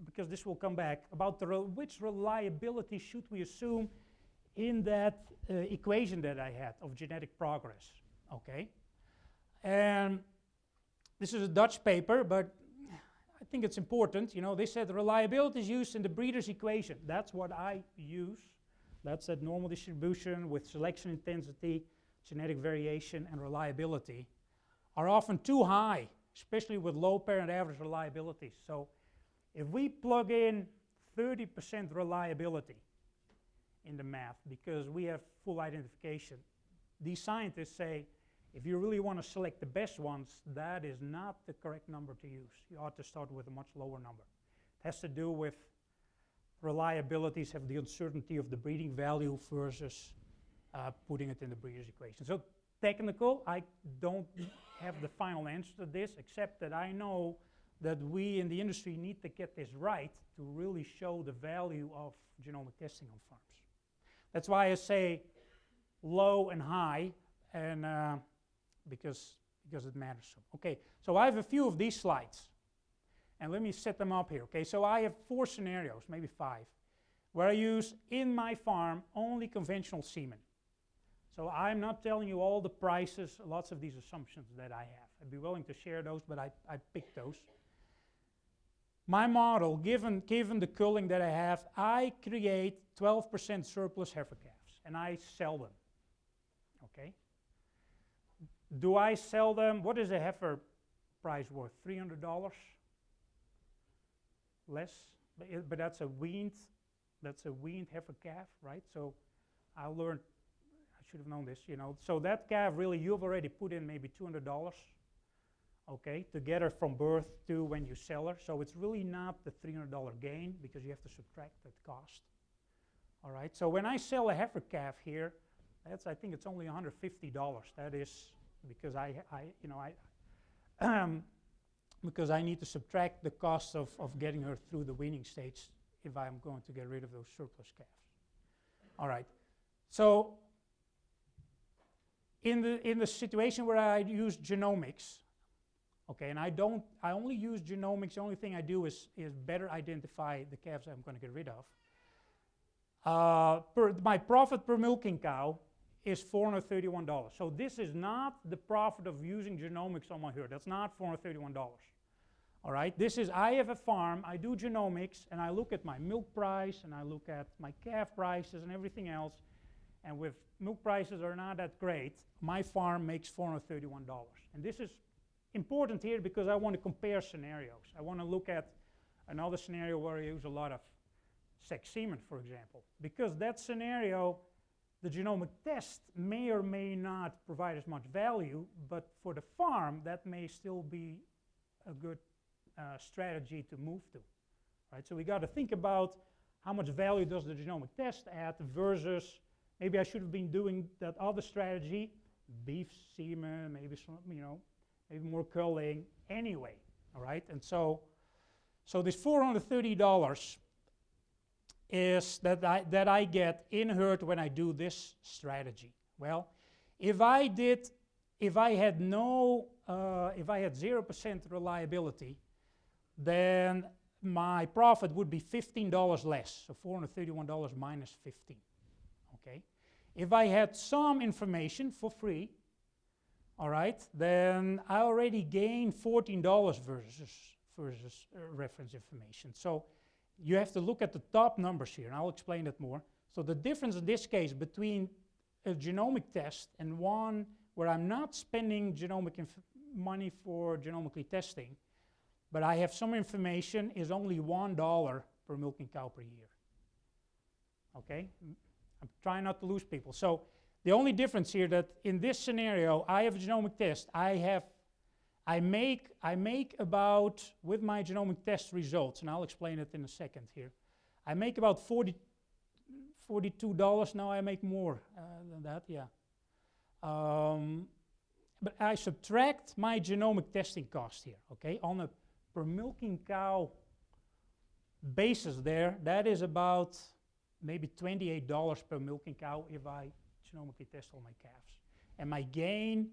because this will come back, about which reliability should we assume in that equation that I had of genetic progress, okay? And this is a Dutch paper, but I think it's important. They said reliability is used in the breeder's equation. That's what I use. That's that normal distribution with selection intensity, genetic variation, and reliability are often too high, especially with low parent average reliability. So if we plug in 30% reliability in the math, because we have full identification, these scientists say, if you really want to select the best ones, that is not the correct number to use. You ought to start with a much lower number. It has to do with reliabilities have the uncertainty of the breeding value versus putting it in the breeder's equation. So technical, I don't have the final answer to this, except that I know that we in the industry need to get this right to really show the value of genomic testing on farms. That's why I say low and high, and because it matters so. Okay, so I have a few of these slides, and let me set them up here. Okay, so I have 4 scenarios, maybe 5, where I use in my farm only conventional semen. So I'm not telling you all the prices, lots of these assumptions that I have. I'd be willing to share those, but I picked those. My model, given the culling that I have, I create 12% surplus heifer calves, and I sell them. Okay. Do I sell them? What is a heifer price worth? $300? Less, but that's a weaned heifer calf, right? So I learned, I should have known this, you know. So that calf, really, you've already put in maybe $200, okay, to get her from birth to when you sell her. So it's really not the $300 gain, because you have to subtract that cost. All right. So when I sell a heifer calf here, I think it's only $150. That is because because I need to subtract the cost of getting her through the weaning stage if I'm going to get rid of those surplus calves. All right. So in the situation where I use genomics, okay, and I only use genomics. The only thing I do is better identify the calves I'm going to get rid of. My profit per milking cow is $431. So this is not the profit of using genomics on my herd. That's not $431. All right, this is, I have a farm, I do genomics, and I look at my milk price, and I look at my calf prices and everything else, and with milk prices are not that great, my farm makes $431. And this is important here because I want to compare scenarios. I want to look at another scenario where I use a lot of sex semen, for example, because that scenario, the genomic test may or may not provide as much value, but for the farm, that may still be a good strategy to move to. Right? So we got to think about how much value does the genomic test add versus maybe I should have been doing that other strategy, beef semen, maybe some, maybe more culling anyway. All right, and so this $430 is that I get in herd when I do this strategy. Well, if I had 0% reliability, then my profit would be $15 less, so $431 minus 15. Okay, if I had some information for free, all right, then I already gained $14 versus reference information. So you have to look at the top numbers here, and I'll explain that more. So the difference in this case between a genomic test and one where I'm not spending genomic money for genomically testing, but I have some information, is only $1 per milking cow per year. Okay, I'm trying not to lose people. So the only difference here that in this scenario, I have a genomic test. I make about, with my genomic test results, and I'll explain it in a second here, I make about $42. Now I make more than that, yeah. But I subtract my genomic testing cost here, okay? On a per milking cow basis there, that is about maybe $28 per milking cow if I genomically test all my calves. And my gain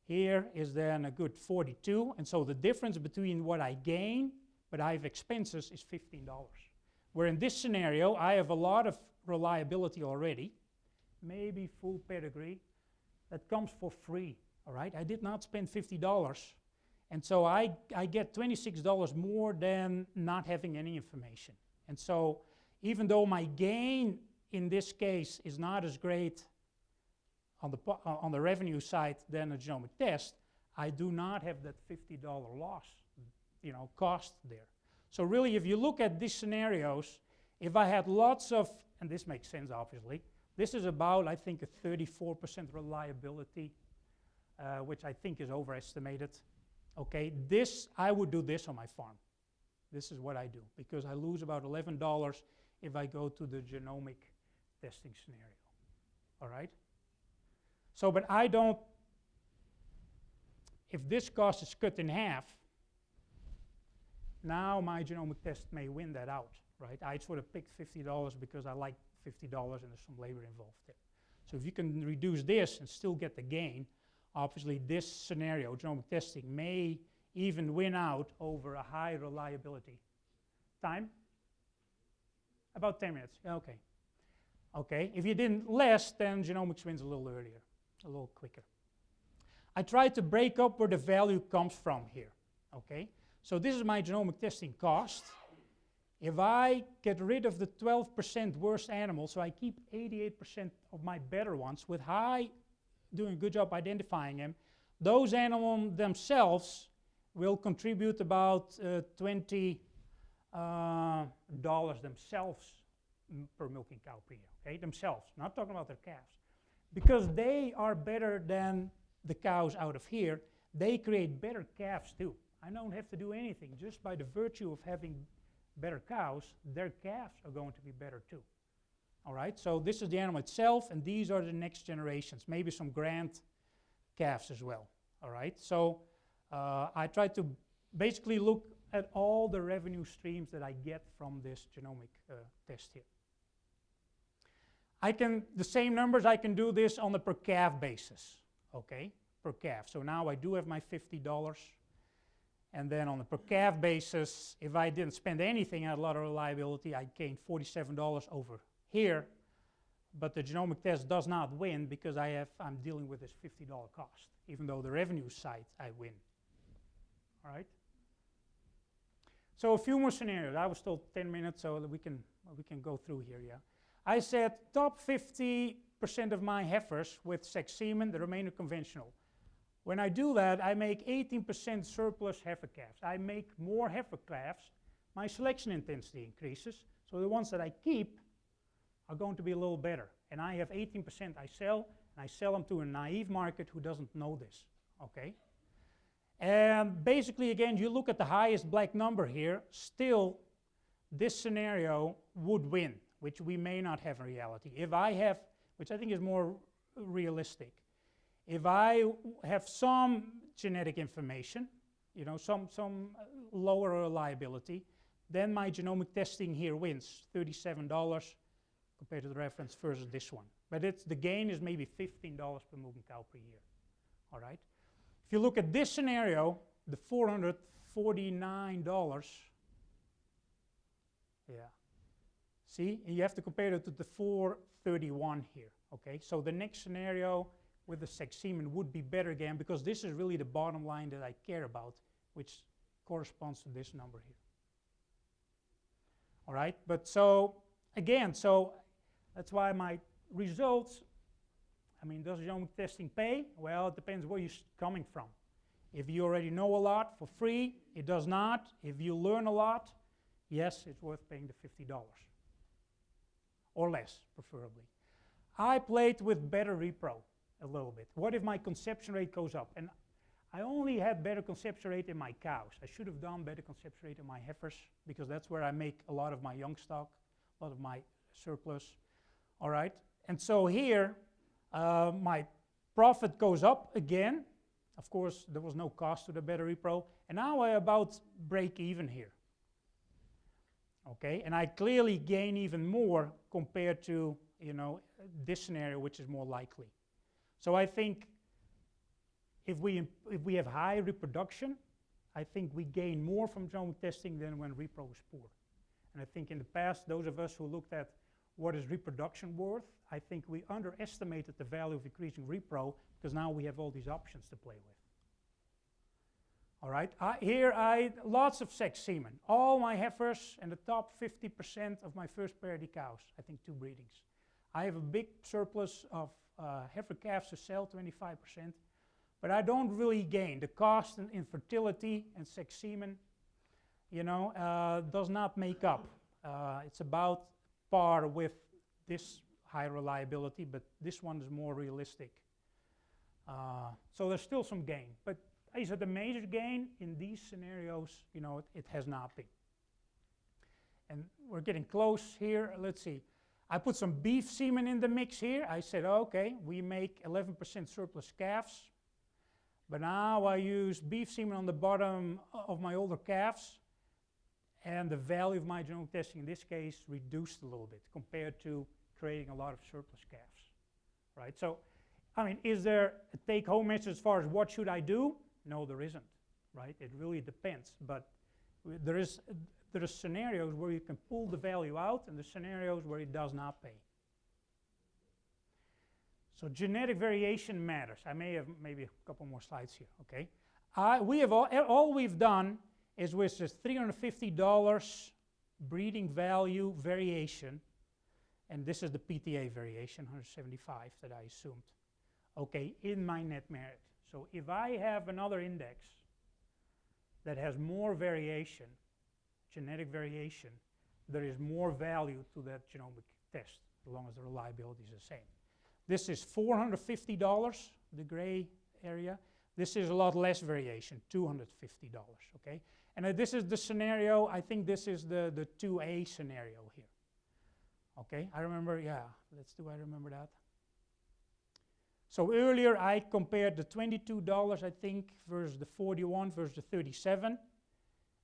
here is then a good 42, and so the difference between what I gain but I have expenses is $15. Where in this scenario I have a lot of reliability already, maybe full pedigree, that comes for free. All right, I did not spend $50, and so I get $26 more than not having any information. And so even though my gain in this case is not as great on the revenue side than a genomic test, I do not have that $50 loss, cost there. So really, if you look at these scenarios, if I had lots of, and this makes sense obviously, this is about, I think, a 34% reliability, which I think is overestimated. Okay, I would do this on my farm. This is what I do, because I lose about $11 if I go to the genomic testing scenario. All right? So, but I don't, if this cost is cut in half, now my genomic test may win that out, right? I sort of picked $50 because I like $50 and there's some labor involved there. So if you can reduce this and still get the gain, obviously this scenario, genomic testing, may even win out over a high reliability. Time? About 10 minutes. Okay. Okay. If you didn't less, then genomics wins a little earlier, a little quicker. I tried to break up where the value comes from here. Okay. So this is my genomic testing cost. If I get rid of the 12% worst animals, so I keep 88% of my better ones with high, doing a good job identifying them, those animals themselves will contribute about $20 themselves per milking cow per year. Okay, themselves, not talking about their calves. Because they are better than the cows out of here, they create better calves too. I don't have to do anything. Just by the virtue of having better cows, their calves are going to be better too. All right, so this is the animal itself, and these are the next generations, maybe some grand calves as well. All right, so I try to basically look at all the revenue streams that I get from this genomic test here. The same numbers, I can do this on a per calf basis, okay, per calf. So now I do have my $50. And then on a per calf basis, if I didn't spend anything, I had a lot of reliability, I gained $47 over here. But the genomic test does not win because I'm dealing with this $50 cost, even though the revenue side I win. All right? So a few more scenarios. I was told 10 minutes, so that we can go through here, yeah. I said top 50% of my heifers with sex semen, the remainder conventional. When I do that, I make 18% surplus heifer calves. I make more heifer calves. My selection intensity increases. So the ones that I keep are going to be a little better. And I have 18% I sell, and I sell them to a naive market who doesn't know this. Okay? And basically, again, you look at the highest black number here, still this scenario would win, which we may not have in reality. If I have, which I think is more realistic, if I have some genetic information, you know, some lower reliability, then my genomic testing here wins, $37 compared to the reference versus this one. But the gain is maybe $15 per milking cow per year. All right. If you look at this scenario, the $449, yeah. See, and you have to compare it to the 431 here. Okay, so the next scenario with the sex semen would be better again, because this is really the bottom line that I care about, which corresponds to this number here. All right, but so again, so that's why my results, I mean, does genomic testing pay? Well, it depends where you're coming from. If you already know a lot for free, it does not. If you learn a lot, yes, it's worth paying the $50. Or less, preferably. I played with better repro a little bit. What if my conception rate goes up? And I only had better conception rate in my cows. I should have done better conception rate in my heifers, because that's where I make a lot of my young stock, a lot of my surplus. All right, and so here, my profit goes up again. Of course, there was no cost to the better repro, and now I about break even here. Okay, and I clearly gain even more compared to, you know, this scenario, which is more likely. So I think if we have high reproduction, I think we gain more from genomic testing than when repro is poor. And I think in the past, those of us who looked at what is reproduction worth, I think we underestimated the value of increasing repro, because now we have all these options to play with. All right, lots of sex semen. All my heifers and the top 50% of my first parity cows, I think 2 breedings. I have a big surplus of heifer calves to sell, 25%, but I don't really gain. The cost in infertility and sex semen, you know, does not make up. It's about par with this high reliability, but this one is more realistic. So there's still some gain, but is it a major gain? In these scenarios, you know, it has not been. And we're getting close here. Let's see. I put some beef semen in the mix here. I said, okay, we make 11% surplus calves, but now I use beef semen on the bottom of my older calves, and the value of my genomic testing in this case reduced a little bit compared to creating a lot of surplus calves, right? So I mean, is there a take-home message as far as what should I do? No, there isn't, right? It really depends. But there are scenarios where you can pull the value out, and the scenarios where it does not pay. So genetic variation matters. I may have maybe a couple more slides here. Okay, we have all we've done is with this $350 breeding value variation, and this is the PTA variation, 175 that I assumed. Okay, in my net merit. So if I have another index that has more variation, genetic variation, there is more value to that genomic test, as long as the reliability is the same. This is $450, the gray area. This is a lot less variation, $250, okay? And this is the scenario, I think this is the 2A scenario here. Okay, I remember, yeah, I remember that. So earlier I compared the $22, I think, versus the 41 versus the 37.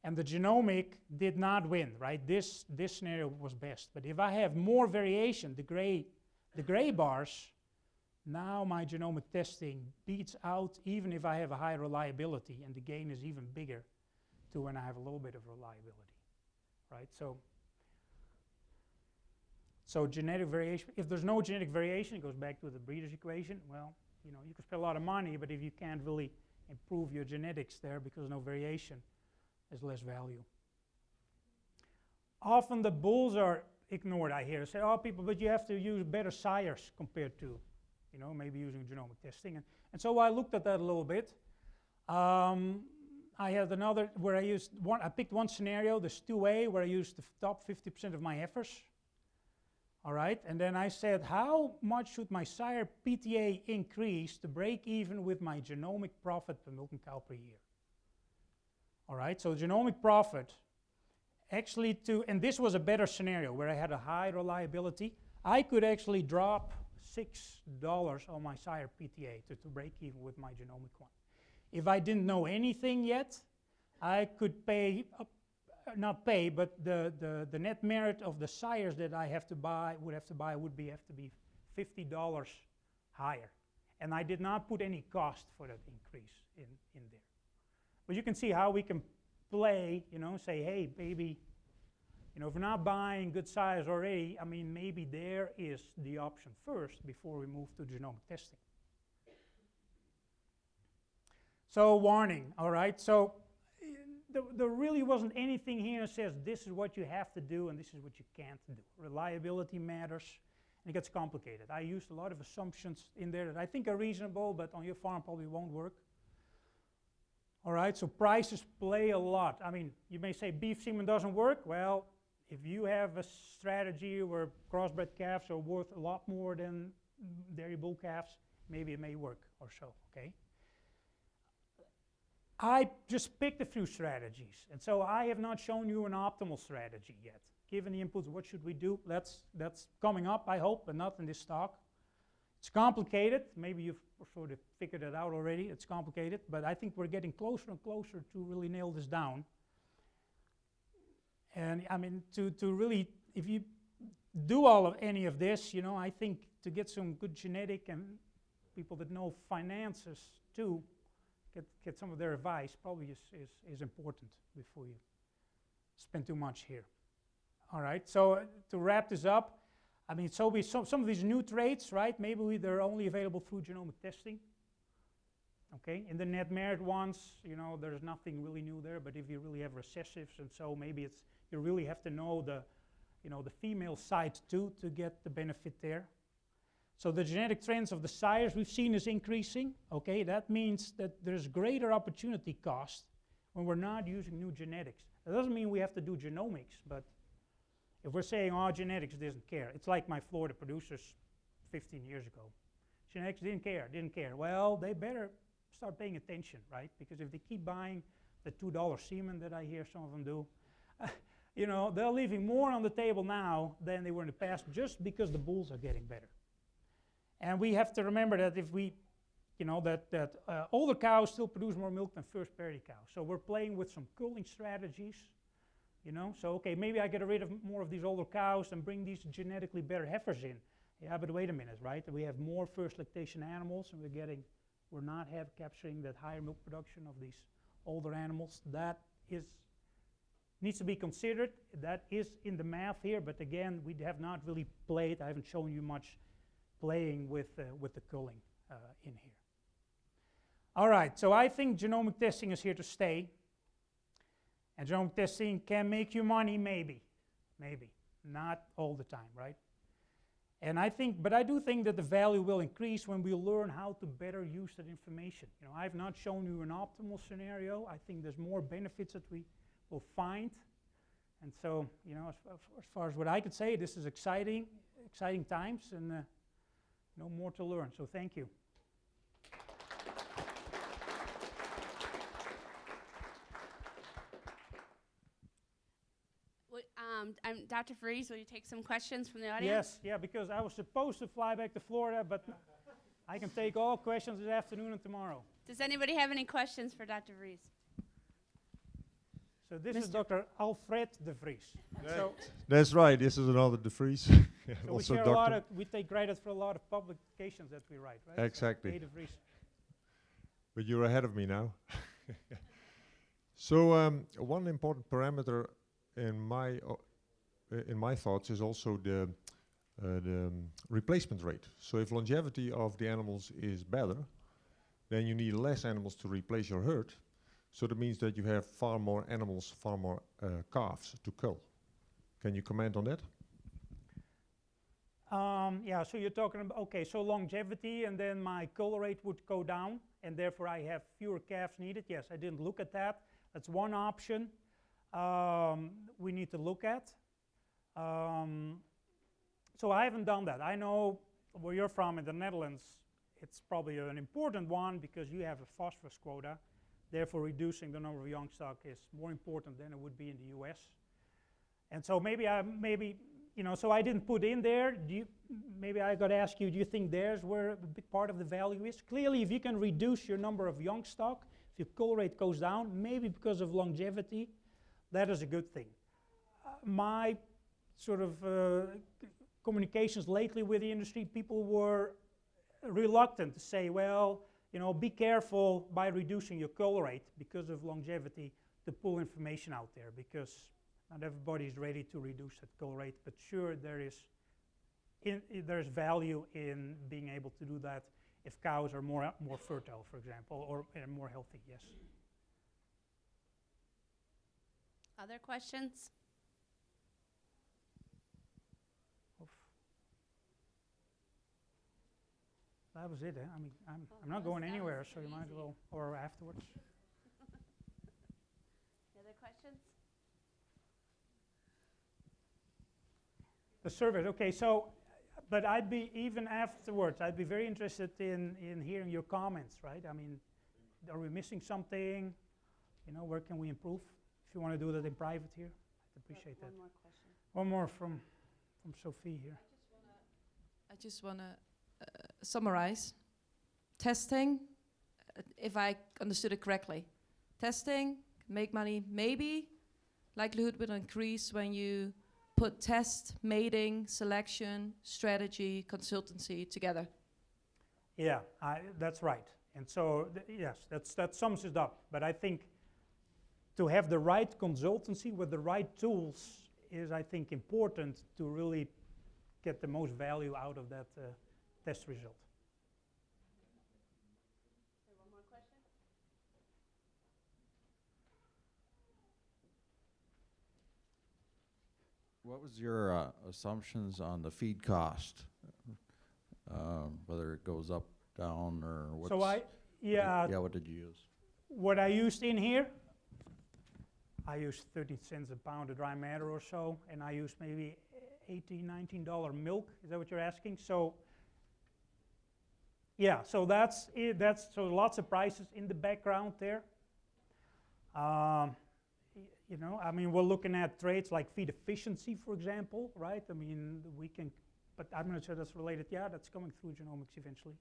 And the genomic did not win, right? This scenario was best. But if I have more variation, the gray bars, now my genomic testing beats out even if I have a high reliability, and the gain is even bigger to when I have a little bit of reliability, right? So genetic variation, if there's no genetic variation, it goes back to the breeder's equation. Well, you know, you can spend a lot of money, but if you can't really improve your genetics there because of no variation, there's less value. Often the bulls are ignored, I hear. Say, oh, people, but you have to use better sires compared to, you know, maybe using genomic testing. And so I looked at that a little bit. I had another where I picked one scenario, this 2A, where I used the top 50% of my heifers. All right, and then I said, how much should my sire PTA increase to break even with my genomic profit per milking cow per year? All right, so genomic profit, actually and this was a better scenario where I had a high reliability. I could actually drop $6 on my sire PTA to break even with my genomic one. If I didn't know anything yet, I could pay, not pay, but the net merit of the sires that I would have to buy would have to be $50 higher. And I did not put any cost for that increase in there. But you can see how we can play, you know, say, hey, maybe, you know, if we're not buying good sires already, I mean, maybe there is the option first before we move to genomic testing. So warning, all right? So there really wasn't anything here that says this is what you have to do and this is what you can't do. Reliability matters, and it gets complicated. I used a lot of assumptions in there that I think are reasonable, but on your farm probably won't work. All right, so prices play a lot. I mean, you may say beef semen doesn't work. Well, if you have a strategy where crossbred calves are worth a lot more than dairy bull calves, maybe it may work or so, okay? I just picked a few strategies, and so I have not shown you an optimal strategy yet. Given the inputs, what should we do? That's coming up, I hope, but not in this talk. It's complicated. Maybe you've sort of figured it out already. It's complicated, but I think we're getting closer and closer to really nail this down. And I mean, to really, if you do any of this, you know, I think to get some good genetic and people that know finances too, get some of their advice probably is important before you spend too much here. All right, so to wrap this up, I mean, so some of these new traits, right, maybe they're only available through genomic testing. Okay, in the net merit ones, you know, there's nothing really new there, but if you really have recessives and so maybe you really have to know the female side too to get the benefit there. So the genetic trends of the sires we've seen is increasing. Okay, that means that there's greater opportunity cost when we're not using new genetics. That doesn't mean we have to do genomics, but if we're saying, oh, genetics doesn't care, it's like my Florida producers 15 years ago. Genetics didn't care. Well, they better start paying attention, right? Because if they keep buying the $2 semen that I hear some of them do, you know, they're leaving more on the table now than they were in the past just because the bulls are getting better. And we have to remember that if we, you know, that older cows still produce more milk than first parity cows. So we're playing with some culling strategies, you know. So, okay, maybe I get rid of more of these older cows and bring these genetically better heifers in. Yeah, but wait a minute, right? We have more first lactation animals, and we're not capturing that higher milk production of these older animals. That needs to be considered. That is in the math here, but again, we have not really played. I haven't shown you much playing with the culling in here. All right, so I think genomic testing is here to stay. And genomic testing can make you money, maybe. Not all the time, right? And but I do think that the value will increase when we learn how to better use that information. You know, I've not shown you an optimal scenario. I think there's more benefits that we will find. And so, you know, as far as what I could say, this is exciting times, and more to learn. So thank you. Dr. Vries, will you take some questions from the audience? Yes, yeah, because I was supposed to fly back to Florida, but I can take all questions this afternoon and tomorrow. Does anybody have any questions for Dr. Vries? So this is Dr. Alfred de Vries. That's right. This is another de Vries. So also we take credit for a lot of publications that we write, right? Exactly. So de Vries. But you're ahead of me now. So one important parameter in my thoughts is also the replacement rate. So if longevity of the animals is better, then you need less animals to replace your herd. So that means that you have far more animals, far more calves to cull. Can you comment on that? Yeah, so you're talking about, okay, so longevity, and then my cull rate would go down, and therefore I have fewer calves needed. Yes, I didn't look at that. That's one option we need to look at. So I haven't done that. I know where you're from in the Netherlands, it's probably an important one because you have a phosphorus quota. Therefore, reducing the number of young stock is more important than it would be in the US. And so so I didn't put in there. Maybe I got to ask you, do you think there's where a big part of the value is? Clearly, if you can reduce your number of young stock, if your cull rate goes down, maybe because of longevity, that is a good thing. My sort of communications lately with the industry, people were reluctant to say, well, be careful by reducing your cull rate because of longevity to pull information out there, because not everybody is ready to reduce that cull rate. But sure, there's value in being able to do that if cows are more fertile, for example, or more healthy. Yes. Other questions? That was it. I mean, I'm not going anywhere, so you might as well, or afterwards. Other questions? The surveys. Okay, so, but I'd be, even afterwards, I'd be very interested in hearing your comments, right? I mean, are we missing something? Where can we improve? If you want to do that in private here, I'd appreciate that. One more question. One more from Sophie here. I just want to summarize. Testing, if I understood it correctly. Testing, make money, maybe. Likelihood will increase when you put test, mating, selection, strategy, consultancy together. Yeah, that's right. And so, yes, that sums it up. But I think to have the right consultancy with the right tools is, I think, important to really get the most value out of that test result. One more question? What was your assumptions on the feed cost? Whether it goes up, down, or what's... So what did you use? What I used in here, I used 30 cents a pound of dry matter or so, and I used maybe $18, $19 milk. Is that what you're asking? So yeah, so that's it. So lots of prices in the background there. I mean, we're looking at traits like feed efficiency, for example, right? I mean, but I'm not sure that's related. Yeah, that's coming through genomics eventually.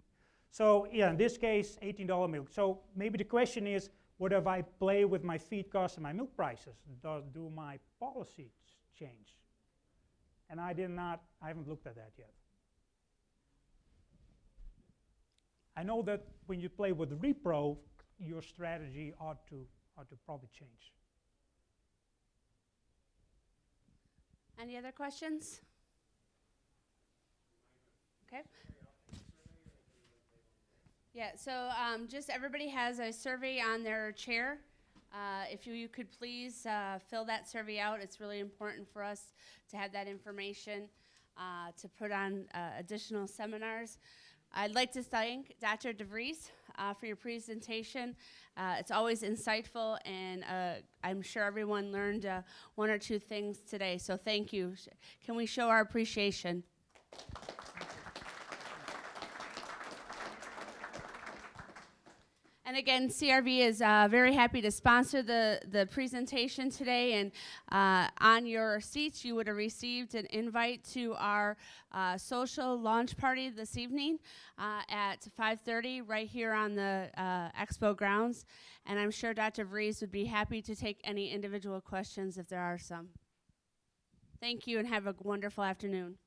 So yeah, in this case, $18 milk. So maybe the question is, what if I play with my feed costs and my milk prices? Do my policies change? And I haven't looked at that yet. I know that when you play with repro, your strategy ought to probably change. Any other questions? Okay. Yeah, so just everybody has a survey on their chair. If you could please fill that survey out. It's really important for us to have that information to put on additional seminars. I'd like to thank Dr. DeVries for your presentation. It's always insightful, and I'm sure everyone learned one or two things today, so thank you. Can we show our appreciation? And again, CRV is very happy to sponsor the presentation today. And on your seats, you would have received an invite to our social launch party this evening at 5:30 right here on the expo grounds. And I'm sure Dr. Vries would be happy to take any individual questions if there are some. Thank you and have a wonderful afternoon.